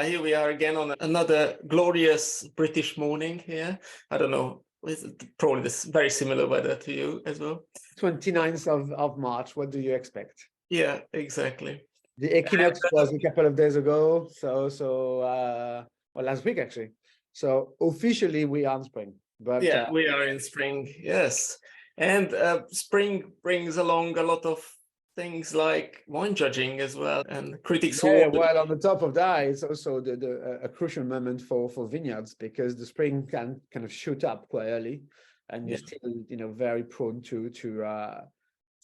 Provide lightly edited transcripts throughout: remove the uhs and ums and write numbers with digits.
Here we are again on another glorious British morning here. I don't know, it's probably this very similar weather to you as well. 29th of March, what do you expect? Yeah, exactly. The equinox was a couple of days ago, well, last week actually. So officially we are in spring. But yeah, we are in spring, yes. And spring brings along a lot of things like wine judging as well, and critics. Yeah, well, on the top of that, it's also a crucial moment for vineyards, because the spring can kind of shoot up quite early, and you're still, very prone to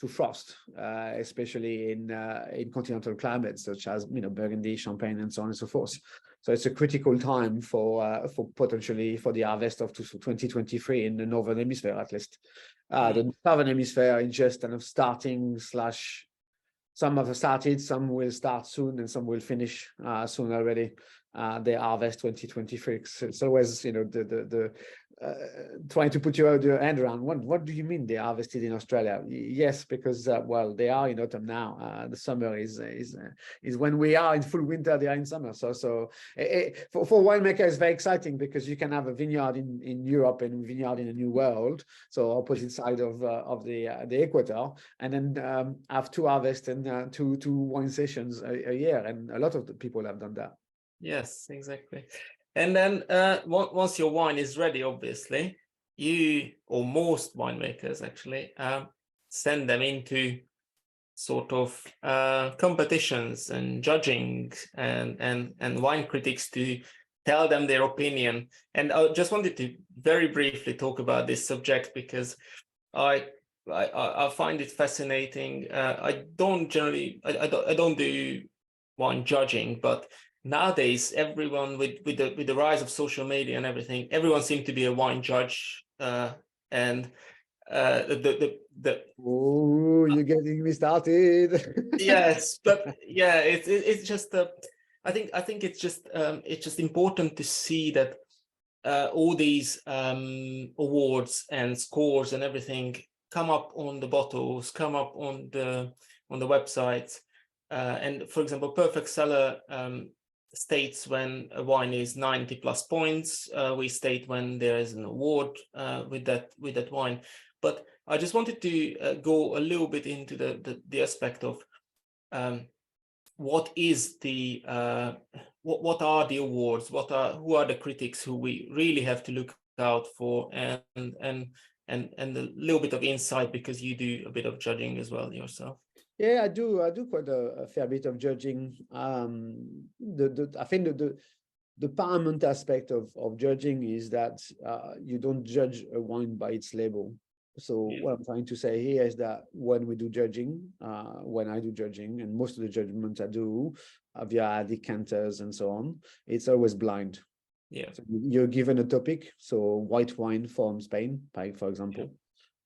frost, especially in continental climates such as Burgundy, Champagne, and so on and so forth. So it's a critical time for potentially for the harvest of 2023 in the northern hemisphere, at least. The southern hemisphere is just kind of starting slash. Some have started, some will start soon, and some will finish soon already. They harvest 2023. It's always, trying to put your hand around. What do you mean they harvested in Australia? Yes, because well, they are in autumn now. The summer is when we are in full winter. They are in summer. So for winemaker, it's very exciting, because you can have a vineyard in Europe and a vineyard in a new world, so opposite side of the equator, and then have two harvests and two wine sessions a year, and a lot of the people have done that. Yes, exactly. And then once your wine is ready, obviously, you, or most winemakers actually, send them into sort of competitions and judging and wine critics to tell them their opinion. And I just wanted to very briefly talk about this subject, because I find it fascinating. I don't do wine judging, but nowadays, everyone with the rise of social media and everything, everyone seems to be a wine judge, and oh, you're getting me started. yes, but yeah, it's just I think it's just important to see that all these awards and scores and everything come up on the bottles, come up on the websites, and for example, Perfect Cellar states when a wine is 90 plus points. We state when there is an award with that wine. But I just wanted to go a little bit into the aspect of what is the what are the awards, who are the critics who we really have to look out for, and a little bit of insight, because you do a bit of judging as well yourself. Yeah, I do quite a fair bit of judging. I think the paramount aspect of judging is that you don't judge a wine by its label. So what I'm trying to say here is that when we do judging, when I do judging, and most of the judgments I do via decanters and so on, it's always blind. Yeah. So you're given a topic, so white wine from Spain, for example. Yeah.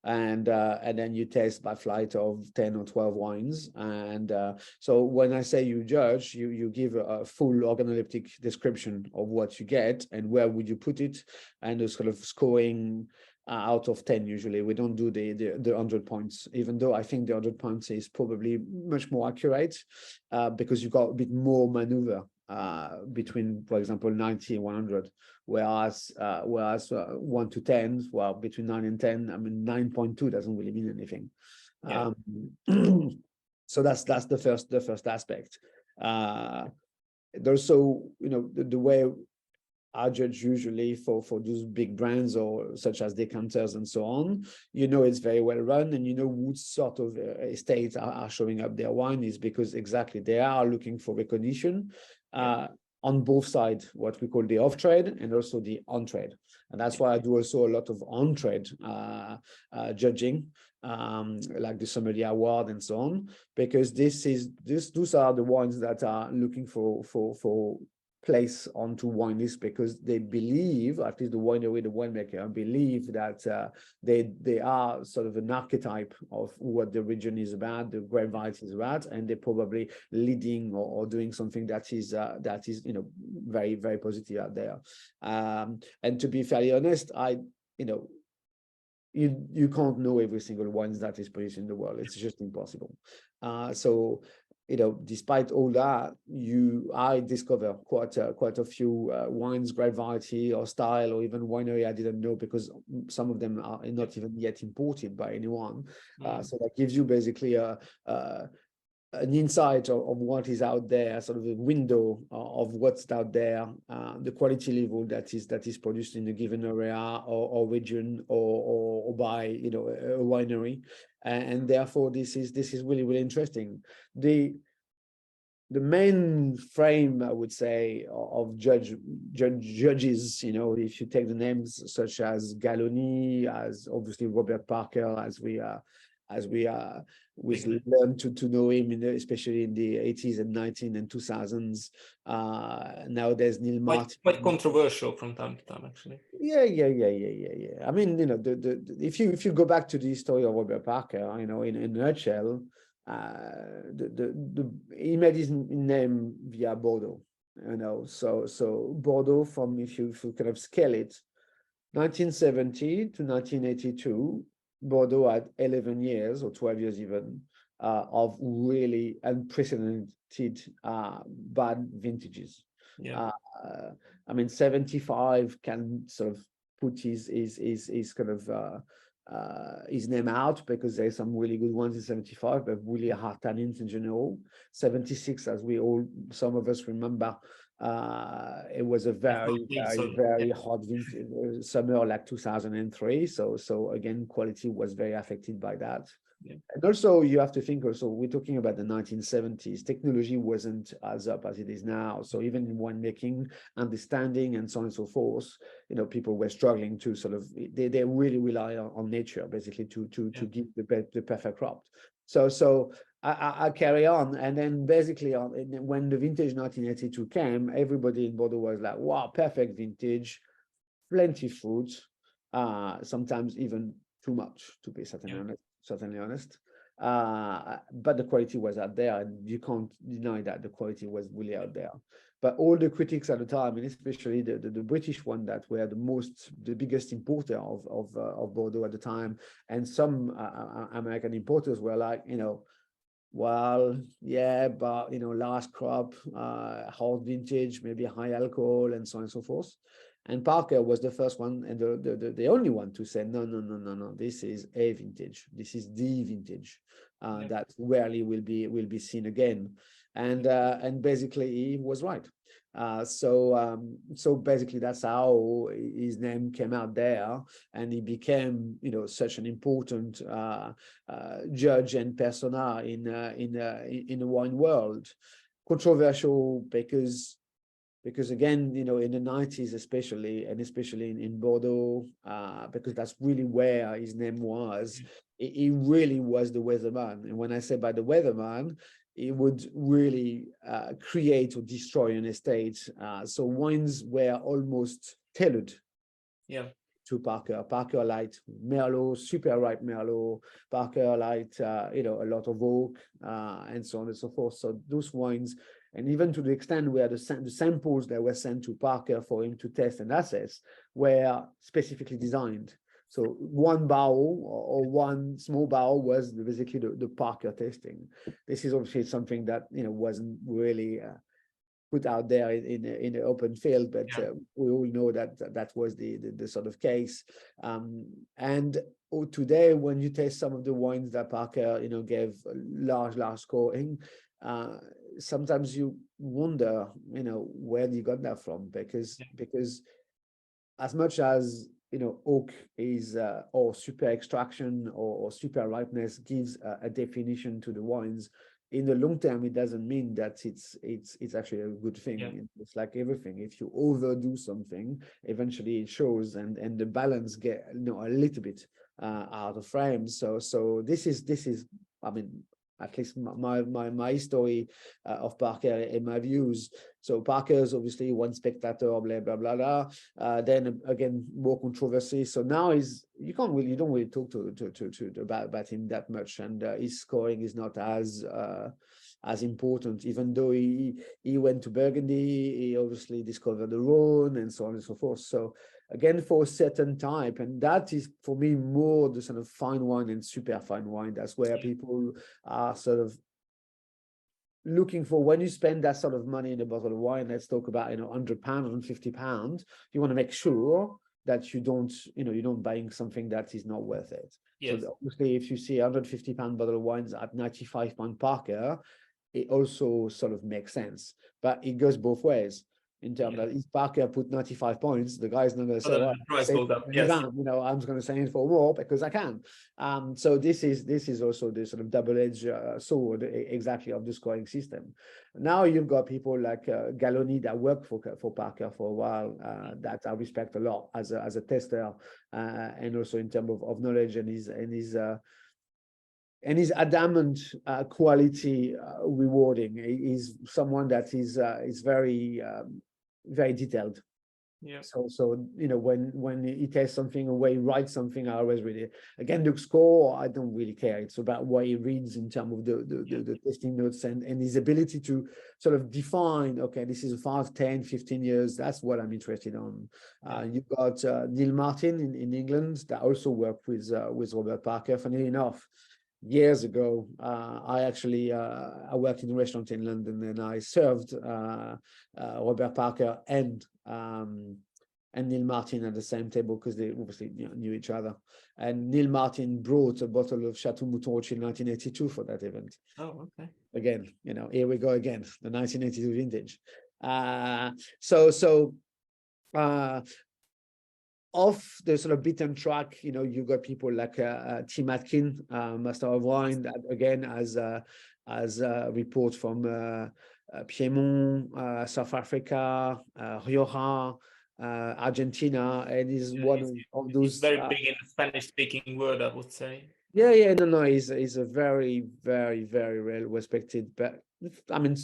And then you taste by flight of 10 or 12 wines. And so when I say you judge, you give a full organoleptic description of what you get and where would you put it, and a sort of scoring out of 10. Usually we don't do the 100 points, even though I think the 100 points is probably much more accurate, because you've got a bit more maneuver between, for example, 90 and 100, whereas 1 to 10, well, between 9 and 10, I mean, 9.2 doesn't really mean anything. Yeah. So that's the first aspect. There's also, the way I judge usually for those big brands, or such as Decanters and so on, it's very well run, and what sort of estates are showing up their wine, is because exactly they are looking for recognition on both sides, what we call the off-trade and also the on-trade. And that's why I do also a lot of on-trade judging, like the Sommelier Award and so on, because those are the wines that are looking for place onto wine lists, because they believe, at least the winery, the winemaker believe that they are sort of an archetype of what the region is about, the grape variety is about, and they're probably leading or doing something that is very, very positive out there. And to be fairly honest, you can't know every single wine that is produced in the world. It's just impossible. So despite all that, I discover quite a few wines, great variety or style, or even winery I didn't know, because some of them are not even yet imported by anyone. So that gives you basically an insight of what is out there, sort of a window of what's out there, the quality level that is produced in a given area or region or by a winery, and therefore this is really, really interesting. The main frame, I would say, of judges, if you take the names such as Galloni, as obviously Robert Parker, as we learned to know him, especially in the 80s and 19 and 2000s. Now there's Neil Martin. Quite controversial from time to time, actually. Yeah. I mean, if you go back to the story of Robert Parker, in a nutshell, he made his name via Bordeaux, so Bordeaux, from if you kind of scale it, 1970 to 1982, Bordeaux had 11 years or 12 years even of really unprecedented bad vintages. Yeah. I mean, 75 can sort of put his kind of his name out, because there's some really good ones in 75, but really hard tannins in general. 76, as some of us remember, it was a very hot vintage, summer like 2003. So again, quality was very affected by that. Yeah. And also, you have to think also, we're talking about the 1970s. Technology wasn't as up as it is now. So even in winemaking, understanding, and so on and so forth, people were struggling to sort of, they really rely on nature, basically, to give the perfect crop. So I carry on, and then basically when the vintage 1982 came, everybody in Bordeaux was like, wow, perfect vintage, plenty fruit, sometimes even too much, to be certainly honest. But the quality was out there, and you can't deny that the quality was really out there. But all the critics at the time, and especially the British one, that were the biggest importer of Bordeaux at the time, and some American importers were like, well, yeah, but last crop, hard vintage, maybe high alcohol, and so on and so forth. And Parker was the first one and the only one to say, no, this is a vintage. This is the vintage that rarely will be seen again. And basically he was right. So basically that's how his name came out there, and he became such an important judge and persona in the wine world. Controversial because again, in the 90s especially, and especially in Bordeaux, because that's really where his name was. He really was the weatherman. And when I say by the weatherman, he would really create or destroy an estate. So wines were almost tailored to Parker. Parker liked Merlot, super ripe Merlot. Parker liked a lot of oak, and so on and so forth. So those wines, and even to the extent where the samples that were sent to Parker for him to test and assess were specifically designed. So one barrel or one small barrel was basically the Parker tasting. This is obviously something that wasn't really put out there in the open field, but we all know that was the sort of case. And today, when you taste some of the wines that Parker gave large scoring, sometimes you wonder where you got that from, because as much as oak is or super extraction or super ripeness gives a definition to the wines, in the long term it doesn't mean that it's actually a good thing. It's like everything. If you overdo something, eventually it shows, and the balance get a little bit out of frame. So this is I mean, at least my story of Parker and my views. So Parker's obviously one spectator, blah blah blah blah. Then again, more controversy. So now you don't really talk about him that much, and his scoring is not as important, even though he went to Burgundy. He obviously discovered the Rhone and so on and so forth. So again, for a certain type, and that is for me more the sort of fine wine and super fine wine. That's where people are sort of looking for, when you spend that sort of money in a bottle of wine, let's talk about, £100, £150, you want to make sure that you don't, you don't buying something that is not worth it. Yes. So obviously, if you see £150 bottle of wines at £95 Parker, it also sort of makes sense, but it goes both ways. In terms that if Parker put 95 points, the guy's not going to say, Other well, than the price say goes up, yes. I'm just going to say it for more because I can. So this is also the sort of double-edged sword exactly of the scoring system. Now you've got people like Galoni that worked for Parker for a while, that I respect a lot as a tester, and also in terms of knowledge and his adamant quality rewarding. He's someone that is very very detailed. Yeah. So when he tests something or when he writes something, I always read it. Again, the score, I don't really care. It's about what he reads in terms of the testing notes and his ability to sort of define, okay, this is 5, 10, 15 years. That's what I'm interested on. You've got Neil Martin in England that also worked with Robert Parker. Funnily enough, years ago, I actually I worked in a restaurant in London, and I served Robert Parker and Neil Martin at the same table because they obviously knew each other. And Neil Martin brought a bottle of Chateau Mouton Rothschild in 1982 for that event. Oh, okay. Again, here we go again, the 1982 vintage. Off the sort of beaten track, you've got people like Tim Atkin, Master of Wine, that again as a report from Piedmont, South Africa, Rioja, Argentina, and is one of those. He's very big in the Spanish-speaking world, I would say. No, he's a very, very, very well respected, but I mean,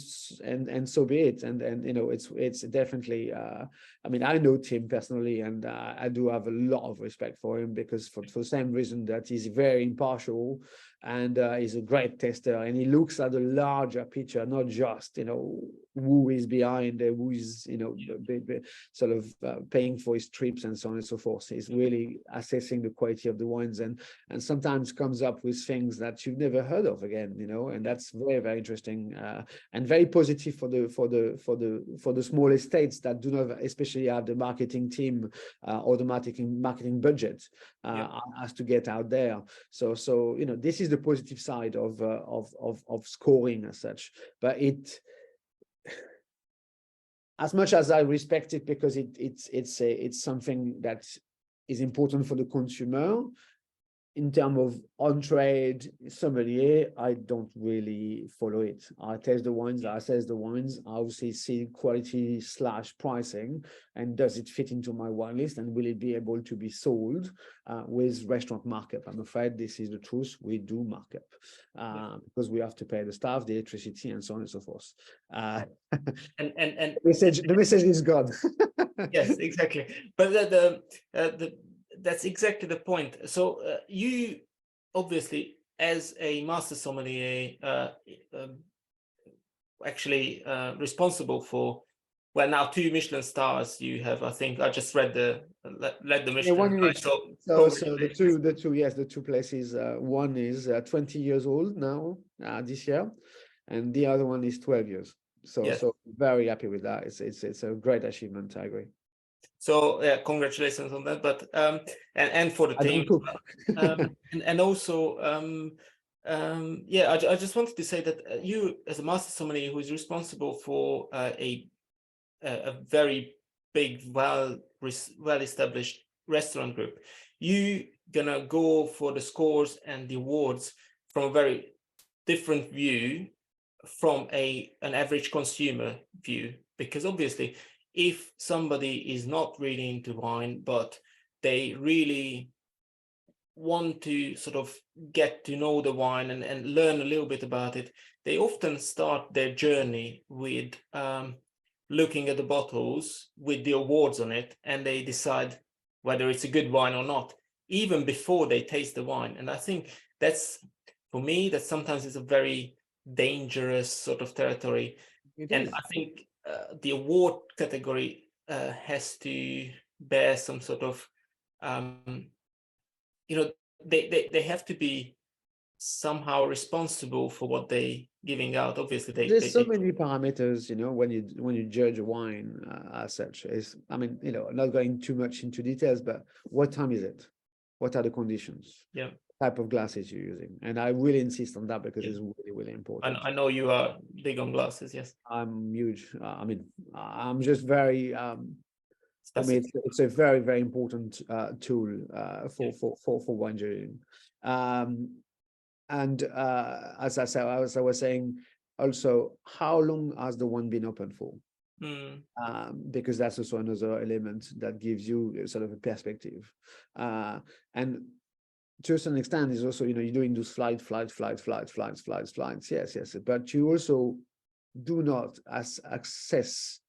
and so be it. And it's definitely. I mean, I know Tim personally, and I do have a lot of respect for him because for the same reason that he's very impartial, and he's a great tester, and he looks at the larger picture, not just who is behind, who is sort of paying for his trips and so on and so forth. He's really assessing the quality of the wines, and sometimes comes up with things that you've never heard of again, and that's very, very interesting, and very positive for the small estates that do not especially have the marketing team or the marketing budget as to get out there. So this is the positive side of scoring as such, but as much as I respect it because it's something that is important for the consumer. In terms of on-trade sommelier, I don't really follow it. I test the wines, I assess the wines, I obviously see quality / pricing, and does it fit into my wine list, and will it be able to be sold with restaurant markup? I'm afraid this is the truth. We do markup because we have to pay the staff, the electricity, and so on and so forth. And the message is gone. Yes, exactly. But that's exactly the point. So you obviously, as a master sommelier, actually responsible for, well, now 2 Michelin stars you have. I think I just read the Michelin. One in each. So the two places. One is 20 years old now this year, and the other one is 12 years. So very happy with that. It's a great achievement. I agree. So congratulations on that, but and for the team, and also I just wanted to say that you, as a master sommelier who is responsible for a very big, well-established restaurant group, you gonna go for the scores and the awards from a very different view from an average consumer view, because obviously, if somebody is not really into wine, but they really want to sort of get to know the wine and learn a little bit about it, they often start their journey with looking at the bottles with the awards on it, and they decide whether it's a good wine or not, even before they taste the wine. And I think that's, for me, that sometimes is a very dangerous sort of territory. And I think the award category has to bear some sort of, they have to be somehow responsible for what they giving out. Obviously, There's so many parameters, when you judge a wine as such. I mean, not going too much into details, but what time is it? What are the conditions? Yeah. Type of glasses you're using, and I really insist on that because it's really, really important. I know you are big on glasses. Yes, I'm huge. I mean, I'm just very. I mean, specific. it's a very, very important tool for wine judging. And as I was saying, also, how long has the wine been open for? Because that's also another element that gives you sort of a perspective. And to a certain extent, is also, you're doing those flights. Yes. But you also do not assess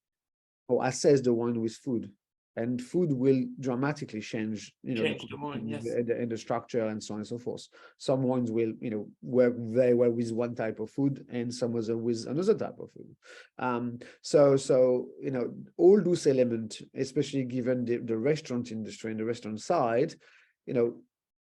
the wine with food. And food will dramatically change, Change the wine, yes. the structure and so on and so forth. Some wines will, work very well with one type of food, and some other with another type of food. So all those elements, especially given the restaurant industry and the restaurant side,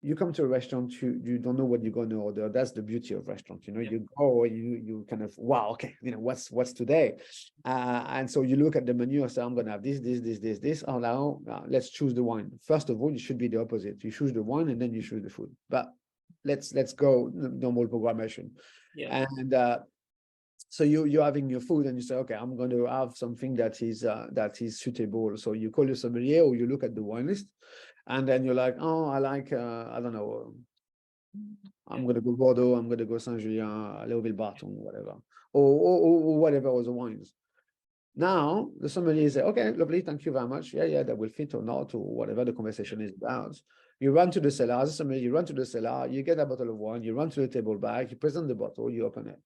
you come to a restaurant, you don't know what you're going to order. That's the beauty of restaurants. You go, you kind of, wow, okay, what's today? And so you look at the menu and say, I'm going to have this. Oh, now let's choose the wine. First of all, it should be the opposite. You choose the wine and then you choose the food. But let's go normal programmation. Yeah. And so you're having your food and you say, okay, I'm going to have something that is suitable. So you call your sommelier or you look at the wine list. And then you're like, oh, I like, I don't know, I'm going to go Bordeaux, I'm going to go Saint-Julien, Léoville Barton, whatever, or whatever other wines. Now, the sommelier say, okay, lovely, thank you very much. Yeah, that will fit or not, or whatever the conversation is about. You run to the cellar, as a sommelier, you run to the cellar, you get a bottle of wine, you run to the table back, you present the bottle, you open it.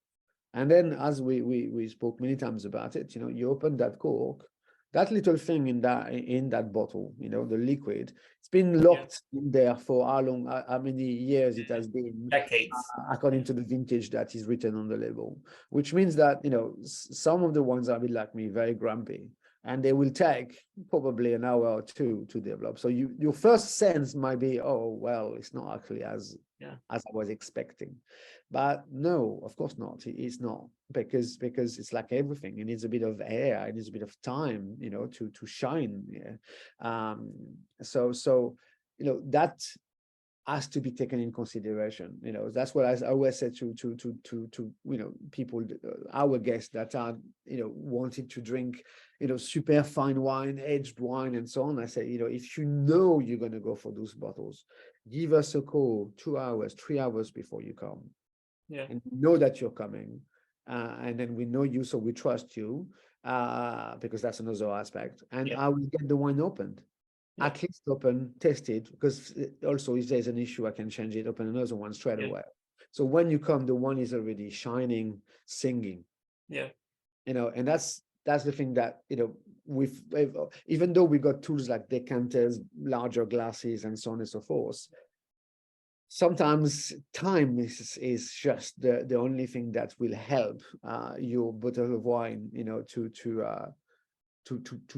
And then, as we spoke many times about it, you open that cork, that little thing in that bottle, the liquid, it's been locked in there for how many years it has been? Decades. According to the vintage that is written on the label, which means that, some of the ones are a bit like me, very grumpy, and they will take probably an hour or two to develop. So your first sense might be, oh, well, it's not actually as I was expecting. But no, of course not. It's not, because it's like everything. It needs a bit of air. It needs a bit of time, to shine. So that has to be taken in consideration. That's what I always say to people, our guests that are wanting to drink super fine wine, aged wine, and so on. I say, if you're going to go for those bottles, give us a call 2 hours, 3 hours before you come. And know that you're coming, and then we know you, so we trust you, because that's another aspect. And I will get the wine opened, at least open, test it, because also if there's an issue, I can change it, open another one straight away. So when you come, the wine is already shining, singing. And that's the thing that with even though we got tools like decanters, larger glasses, and so on and so forth. Sometimes time is just the only thing that will help your bottle of wine, to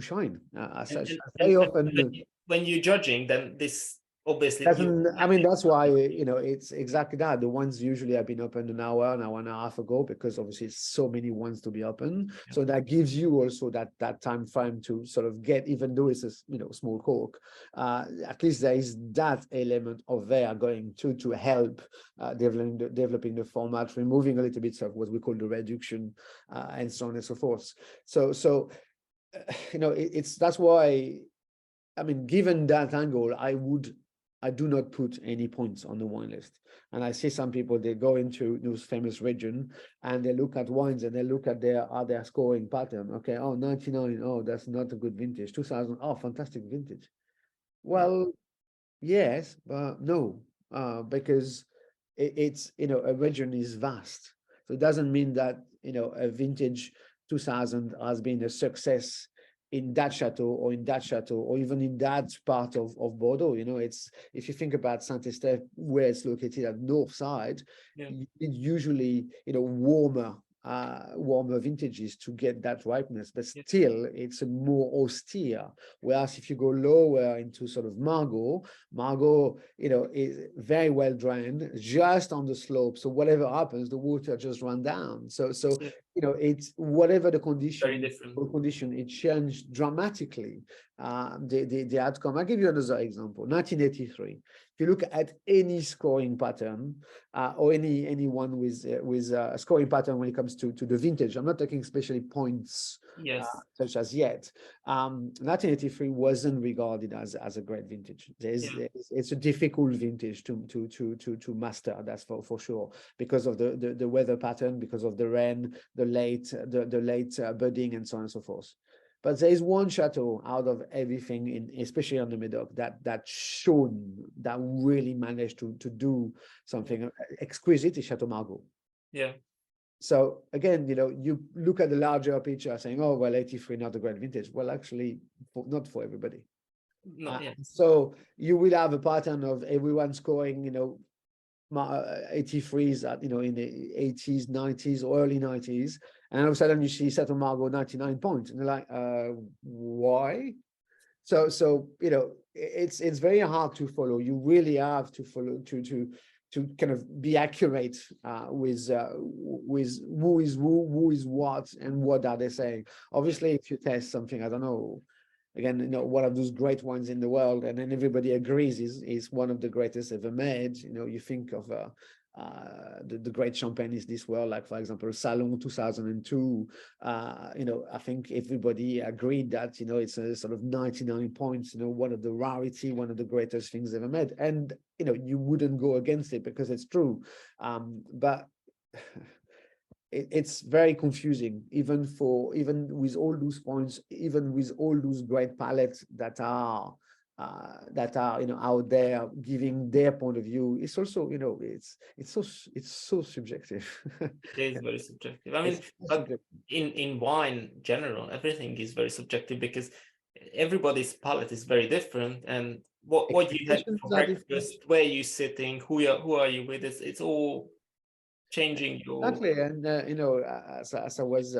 shine. As such, very often when you're judging, then this obviously I mean, that's why it's exactly that. The ones usually have been opened an hour and a half ago, because obviously it's so many ones to be open. So that gives you also that time frame to sort of get, even though it's a small cork, at least there is that element of there going to help developing the format, removing a little bit of what we call the reduction, and so on and so forth. So that's why, I mean, given that angle, I do not put any points on the wine list. And I see some people, they go into those famous region and they look at wines and they look at their scoring pattern. Okay, 99, that's not a good vintage. 2000, fantastic vintage. Well, yes, but no, because it's, a region is vast. So it doesn't mean that, a vintage 2000 has been a success in that chateau or even in that part of Bordeaux. It's, if you think about Saint-Estèphe, where it's located at north side, it's usually warmer warmer vintages to get that ripeness, but still it's a more austere. Whereas if you go lower into sort of Margaux, is very well drained, just on the slope. So whatever happens, the water just run down. So it's whatever the Very different. condition, it changed dramatically the outcome. I'll give you another example. 1983. If you look at any scoring pattern, or anyone with a scoring pattern when it comes to the vintage, I'm not talking especially points, such as yet. 1983 wasn't regarded as a great vintage. It's a difficult vintage to master. That's for sure, because of the weather pattern, because of the rain, the late budding, and so on and so forth. But there is one chateau out of everything, especially on the Medoc, that shone, that really managed to do something exquisite, is Chateau Margaux. Yeah. So again, you look at the larger picture saying, oh, well, 83, not a great vintage. Well, actually, not for everybody. So you will have a pattern of everyone scoring, 83s at, in the 80s, 90s, or early 90s. And all of a sudden you see Chateau Margaux 99 points. And they're like, why? So it's very hard to follow. You really have to follow to kind of be accurate with who is what, and what are they saying. Obviously, if you test something, I don't know, again, one of those great wines in the world, and then everybody agrees is one of the greatest ever made. You think of the great champagne is this world, like for example Salon 2002. I think everybody agreed that it's a sort of 99 points, one of the rarity, one of the greatest things ever made, and you wouldn't go against it because it's true. But it's very confusing, even with all those points, even with all those great palettes that are out there giving their point of view. It's also it's so subjective. It is very subjective. I mean, but in wine general, everything is very subjective because everybody's palate is very different, and what you had for breakfast, where you sitting, who are you with, it's all changing your. Exactly. And as I was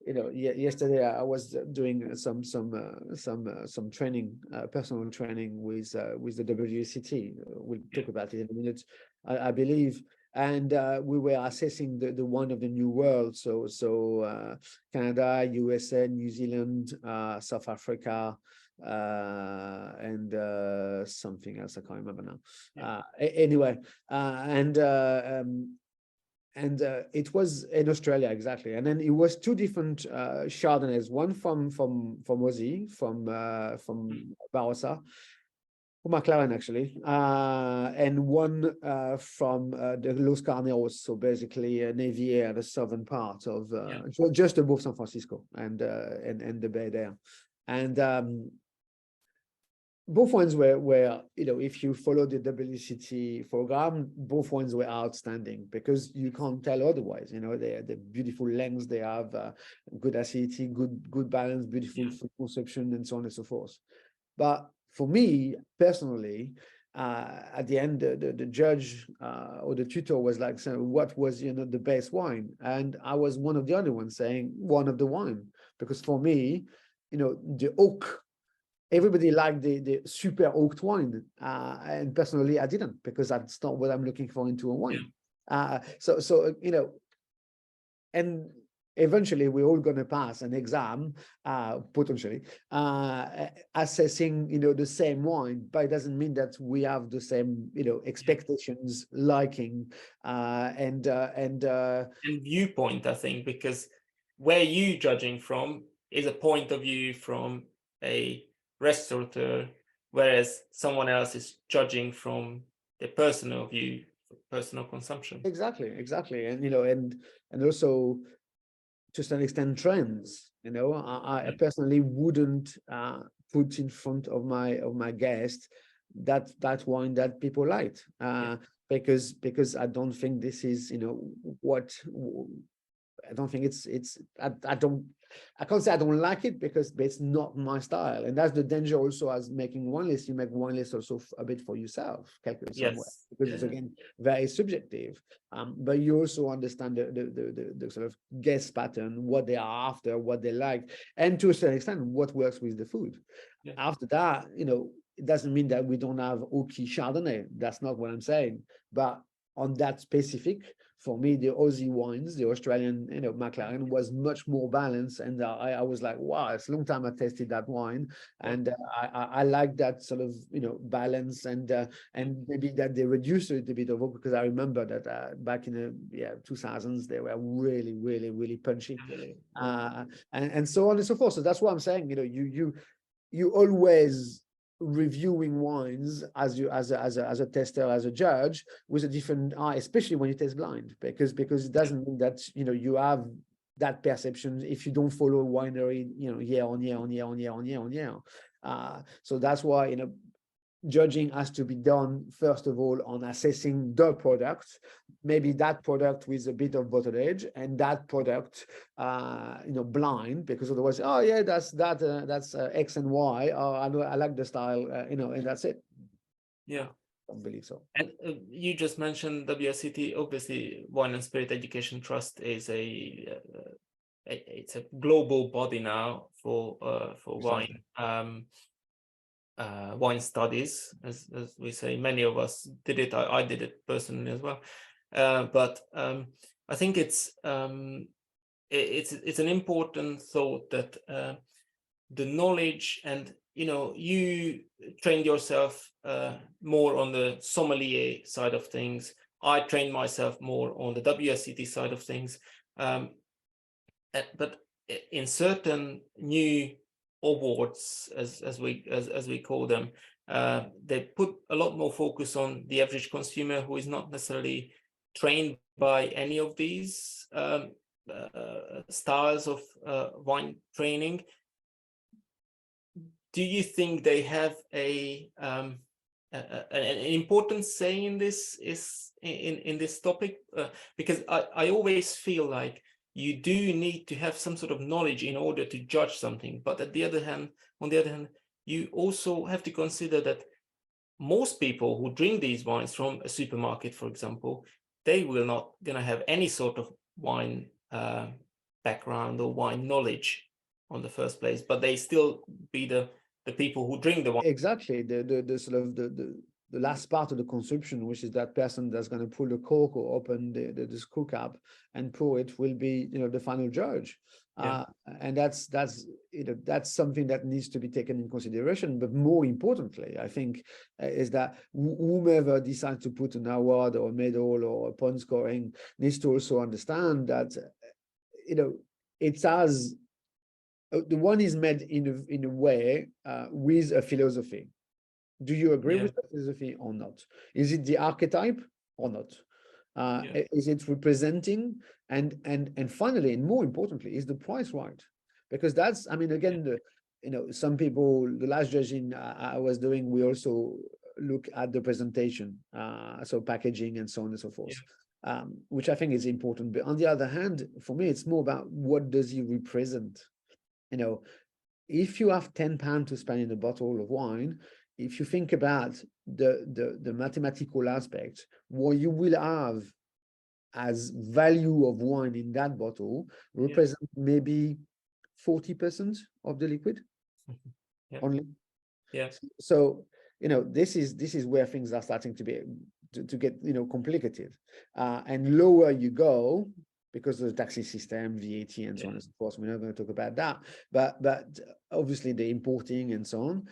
yesterday I was doing some training, personal training with the WCT. We'll talk about it in a minute, I believe. And we were assessing the wine of the new world, so Canada, USA, New Zealand, South Africa, and something else I can't remember now. Anyway, and it was in Australia, exactly. And then it was two different Chardonnays, one from Aussie, from Barossa, from McLaren actually, and one from the Los Carneros, so basically Navier, the southern part of just above San Francisco and the bay there. And both wines were if you follow the WCT program, both wines were outstanding, because you can't tell otherwise. The beautiful lengths they have, good acidity, good balance, beautiful food consumption, and so on and so forth. But for me personally, at the end, the judge or the tutor was like saying, what was the best wine? And I was one of the other ones saying one of the wine, because for me, the oak. Everybody liked the super oaked wine, and personally, I didn't, because that's not what I'm looking for into a wine. So and eventually we're all going to pass an exam, potentially, assessing the same wine, but it doesn't mean that we have the same expectations, liking, and viewpoint. I think because where you judging from is a point of view from a restaurateur, whereas someone else is judging from their personal view, personal consumption. Exactly, and also to some extent trends. I personally wouldn't put in front of my guest that wine that people liked, because I don't think this is what I don't think it's I don't I can't say I don't like it because it's not my style. And that's the danger also as making wine list. You make wine list also a bit for yourself, calculate somewhere, Yes. because it's again very subjective. But you also understand the sort of guest pattern, what they are after, what they like, and to a certain extent, what works with the food. Yeah. After that, it doesn't mean that we don't have Oki Chardonnay. That's not what I'm saying. But on that specific, for me, the Aussie wines, the Australian, McLaren was much more balanced. And I was like, wow, it's a long time I tasted that wine. And I like that sort of, balance and maybe that they reduced it a bit of it, because I remember that back in the 2000s, they were really, really, really punchy. And so on and so forth. So that's what I'm saying, you always reviewing wines as a tester, as a judge, with a different eye, especially when you taste blind, because it doesn't mean that you have that perception if you don't follow a winery year on year. So that's why judging has to be done first of all on assessing the product, maybe that product with a bit of bottle age, and that product blind, because otherwise, oh yeah, that's X and Y, I like the style, and that's it. Yeah, I don't believe so. and you just mentioned WSET. Obviously, Wine and Spirit Education Trust is it's a global body now for wine wine studies, as we say. Many of us did it. I did it personally as well. But I think it's an important thought that the knowledge, and you trained yourself more on the sommelier side of things. I trained myself more on the WSET side of things. But in certain new awards, as we call them, they put a lot more focus on the average consumer who is not necessarily trained by any of these styles of wine training. Do you think they have an important say in this in this topic? Because I always feel like you do need to have some sort of knowledge in order to judge something, but on the other hand, you also have to consider that most people who drink these wines from a supermarket, for example, they will not gonna have any sort of wine background or wine knowledge on the first place, but they still be the people who drink the wine. Exactly, the sort of the last part of the consumption, which is that person that's going to pull the cork or open the screw cap and pour it, will be the final judge. And that's something that needs to be taken in consideration. But more importantly, I think, is that whomever decides to put an award or a medal or a point scoring needs to also understand that it's as the one is made in a way with a philosophy. Do you agree with the philosophy or not? Is it the archetype or not? Is it representing? And finally, and more importantly, is the price right? Because that's, I mean, again, some people, the last judging I was doing, we also look at the presentation, so packaging and so on and so forth. Which I think is important. But on the other hand, for me, it's more about what does he represent? If you have £10 to spend in a bottle of wine, if you think about the mathematical aspect, what you will have as value of wine in that bottle represent maybe 40% of the liquid only. So this is where things are starting to get complicated, and lower you go, because of the taxi system, VAT, and so on and so forth. We're not going to talk about that, but obviously the importing and so on.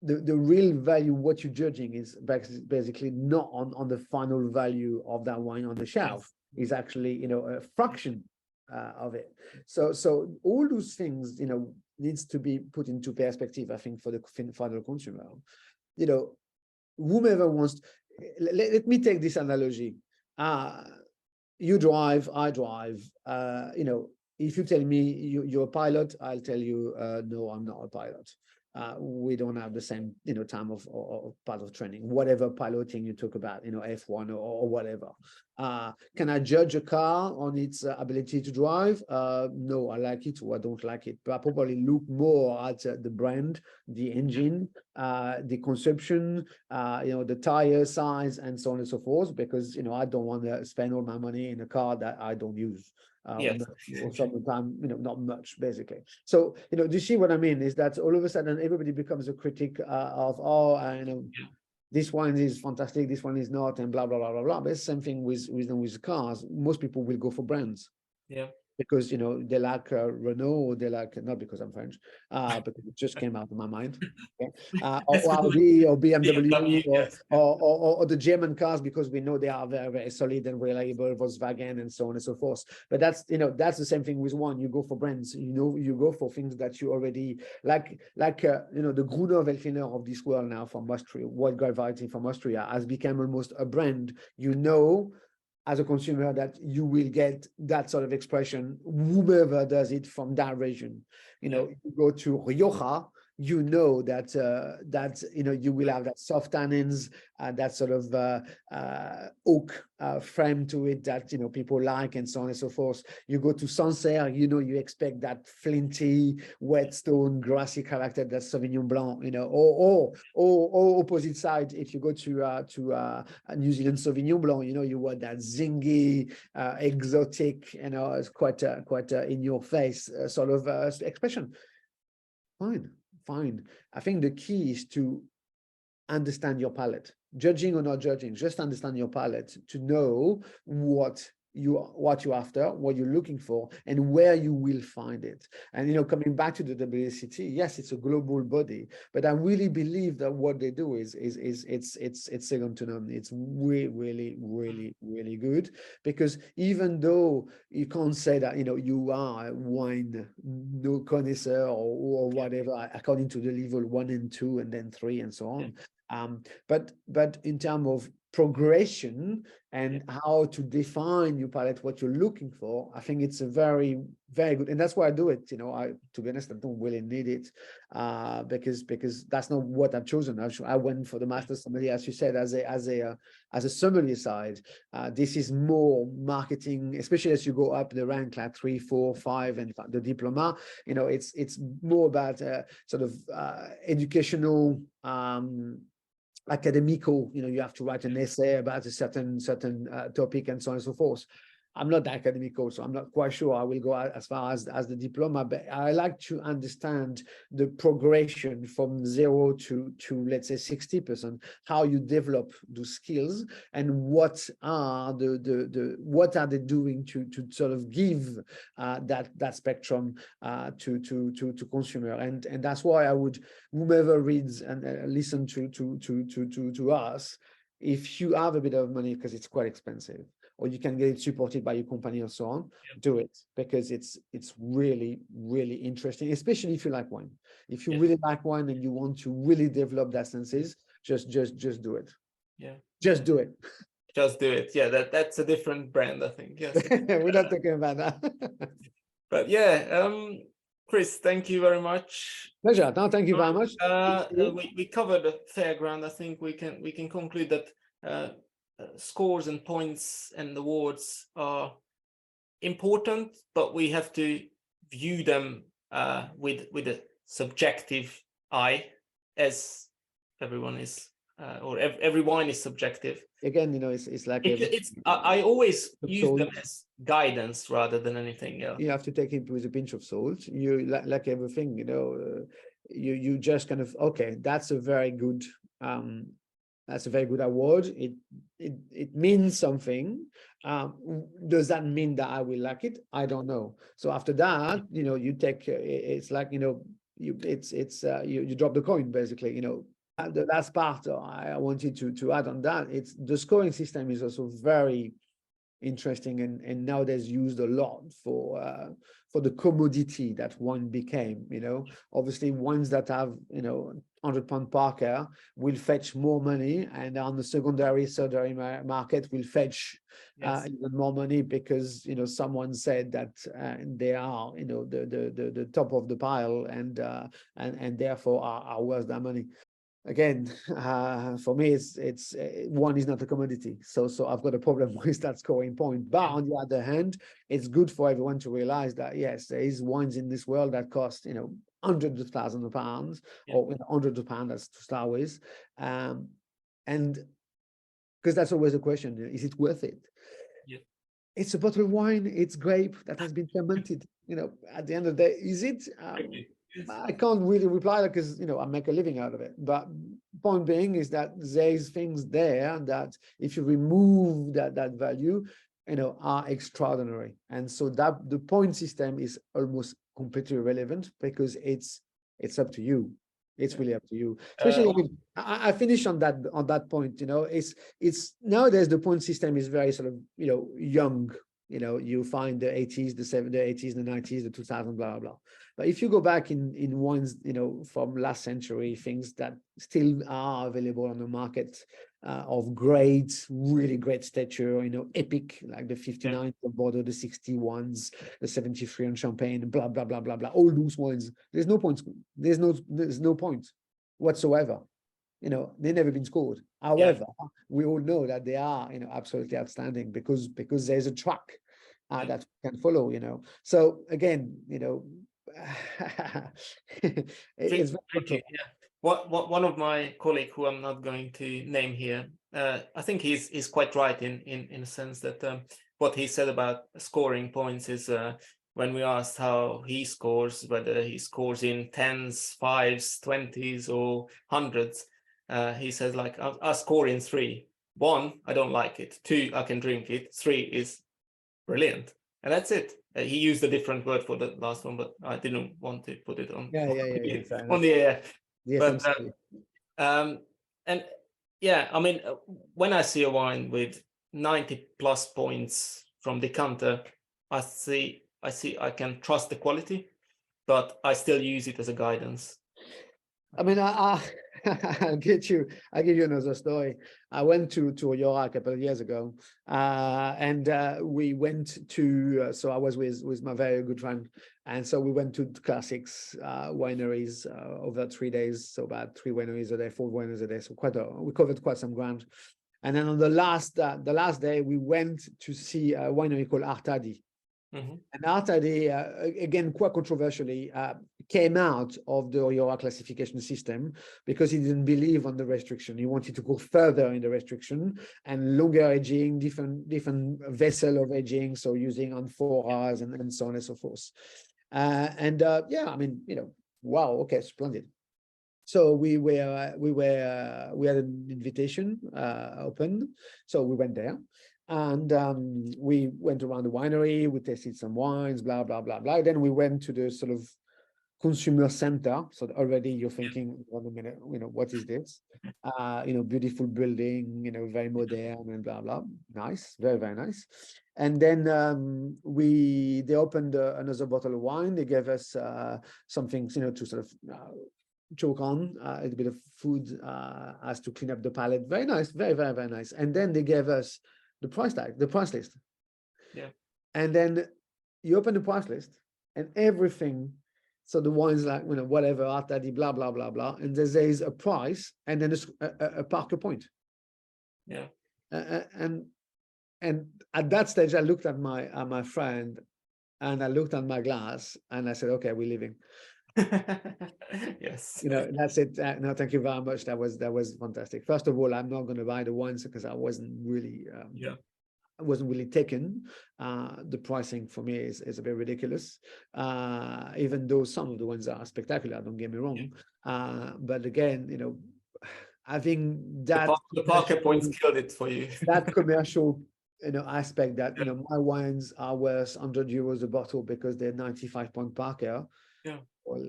The real value, what you're judging, is basically not on the final value of that wine on the shelf. Is actually a fraction of it. So all those things needs to be put into perspective, I think, for the final consumer. Whomever wants. Let me take this analogy. You drive, I drive. If you tell me you're a pilot, I'll tell you, no, I'm not a pilot. we don't have the same, time of part of training, whatever piloting you talk about, F1 or whatever. Can I judge a car on its ability to drive? No, I like it or I don't like it, but I probably look more at the brand, the engine, the consumption, the tire size, and so on and so forth, because, I don't want to spend all my money in a car that I don't use. Yes. Or sometimes, not much, basically. So, do you see what I mean? Is that all of a sudden everybody becomes a critic of, this one is fantastic, this one is not, and blah blah blah blah blah. But it's the same thing with cars. Most people will go for brands. Yeah. Because they like Renault, or they like, not because I'm French, because it just came out of my mind. Okay? Or Audi or BMW, or the German cars, because we know they are very, very solid and reliable, Volkswagen and so on and so forth. But that's the same thing with wine. You go for brands, you go for things that you already like the Gruner Veltliner of this world now from Austria, white grape variety from Austria, has become almost a brand. As a consumer, that you will get that sort of expression, whomever does it from that region. You go to Rioja, that you will have that soft tannins, that sort of oak frame to it that people like, and so on and so forth. You go to Sancerre, you expect that flinty, whetstone, grassy character that Sauvignon Blanc, or opposite side. If you go to New Zealand Sauvignon Blanc, you want that zingy, exotic, it's quite in your face sort of expression. Fine. I think the key is to understand your palate. Judging or not judging, just understand your palate to know what you're after, what you're looking for, and where you will find it. And coming back to the WSET, yes, it's a global body, but I really believe that what they do is it's second to none. It's really, really, really good, because even though you can't say that you are a wine connoisseur or whatever, according to the level 1 and 2 and then 3 and so on. But in terms of progression and how to define your palette, what you're looking for, I think it's a very, very good, and that's why I do it. To be honest, I don't really need it, because that's not what I've chosen. I went for the master sommelier, as you said, as a sommelier side. This is more marketing, especially as you go up the rank, like 3, 4, 5, and the diploma. It's more about sort of educational, academical. You have to write an essay about a certain topic and so on and so forth. I'm not academical, so I'm not quite sure I will go as far as the diploma, but I like to understand the progression from 0 to let's say 60%, how you develop those skills, and what are what are they doing to sort of give that spectrum to consumer. And that's why I would, whomever reads and listen to us, if you have a bit of money, because it's quite expensive, or you can get it supported by your company or so on, do it, because it's really, really interesting, especially if you like wine. If you really like wine and you want to really develop that senses, just do it. Just do it. Just do it. That's a different brand, I think. Yes. We're not talking about that. But Chris, thank you very much. Pleasure. No, thank you very much. We covered a fair ground. I think we can conclude that scores and points and awards are important, but we have to view them with a subjective eye, as everyone is, or every wine is subjective. Again, it's like I always use them as guidance rather than anything else. You have to take it with a pinch of salt. You like everything, you just kind of, okay, that's a very good award. It means something. Does that mean that I will like it? I don't know. So after that, you take, it's like, you drop the coin, basically. The last part I wanted to add on that, it's the scoring system is also very, interesting and nowadays used a lot for the commodity that wine became. Obviously wines that have £100 Parker will fetch more money, and on the secondary market will fetch even more money because someone said that they are the top of the pile and therefore are worth that money. Again, for me, it's one is not a commodity, so I've got a problem with that scoring point. But on the other hand, it's good for everyone to realize that yes, there is wines in this world that cost hundreds of thousands of pounds or hundreds of pounds, that's to start with, and because that's always a question: is it worth it? It's a bottle of wine, it's grape that has been fermented. At the end of the day, is it? I can't really reply because I make a living out of it. But point being is that there's things there that if you remove that value, are extraordinary. And so that the point system is almost completely irrelevant because it's up to you. It's really up to you. Especially, I finish on that point. It's nowadays the point system is very sort of young. You find the 80s, the 70s, the 80s, the 90s, the 2000s, blah, blah, blah. But if you go back in wines, from last century, things that still are available on the market of great, really great stature, epic, like the 59 of Bordeaux, the 61s, the 73 on Champagne, blah, blah, blah, blah, blah. All those wines, there's no points. There's no point whatsoever. They've never been scored. However, we all know that they are, absolutely outstanding because there's a track that we can follow, So again, it's tricky. One of my colleagues, who I'm not going to name here, I think he's quite right in a sense that what he said about scoring points is when we asked how he scores, whether he scores in 10s, 5s, 20s, or 100s. He says, like, I score in 3. 1, I don't like it. 2, I can drink it. 3 is brilliant. And that's it. He used a different word for the last one, but I didn't want to put it on, on the air. But, and yeah, I mean, when I see a wine with 90 plus points from Decanter, I I can trust the quality, but I still use it as a guidance. I mean, I'll give you another story. I went to Oyora a couple of years ago, and we went to. So I was with my very good friend, and so we went to classics wineries over 3 days. So about 3 wineries a day, 4 wineries a day. So we covered quite some ground. And then on the last day, we went to see a winery called Artadi. And Artadi, again, quite controversially, came out of the Oyora classification system because he didn't believe on the restriction. He wanted to go further in the restriction and longer aging, different vessel of aging, so using amphoras and so on and so forth. Yeah, I mean, wow, okay, splendid. So we had an invitation open, so we went there. And we went around the winery, we tasted some wines, blah, blah, blah, blah. Then we went to the sort of consumer center. So already you're thinking, wait a minute, what is this? Beautiful building, very modern and blah, blah. Nice, very, very nice. And then they opened another bottle of wine. They gave us something, to sort of choke on, a bit of food as to clean up the palate. Very nice, very, very, very nice. And then they gave us the price list. Yeah. And then you open the price list and everything. So the wines like, whatever, Artadi, blah, blah, blah, blah. And there is a price and then a Parker point. Yeah. And at that stage, I looked at my friend and I looked at my glass and I said, okay, we're leaving. Yes. That's it. No, thank you very much. That was fantastic. First of all, I'm not going to buy the wines because I wasn't really I wasn't really taken. The pricing for me is a bit ridiculous, even though some of the ones are spectacular, don't get me wrong. But again, having that the Parker points killed it for you. That commercial aspect that my wines are worth €100 a bottle because they're 95 point Parker. Yeah. Well,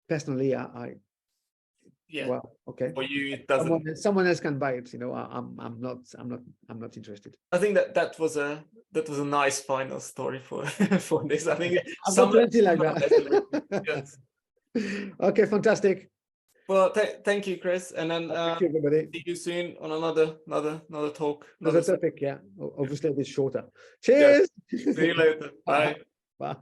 personally, I yeah, Well, okay. for you it doesn't. Someone else can buy it. You know, I'm not interested. I think that was a nice final story for for this. I think I've got plenty like someone has to repeat. that. Yes. Okay, fantastic. Well, thank you, Chris, and then Thank you, everybody. see you soon on another talk. Another Another topic, yeah. Obviously, a bit shorter. Cheers. See you later. Bye. Bye.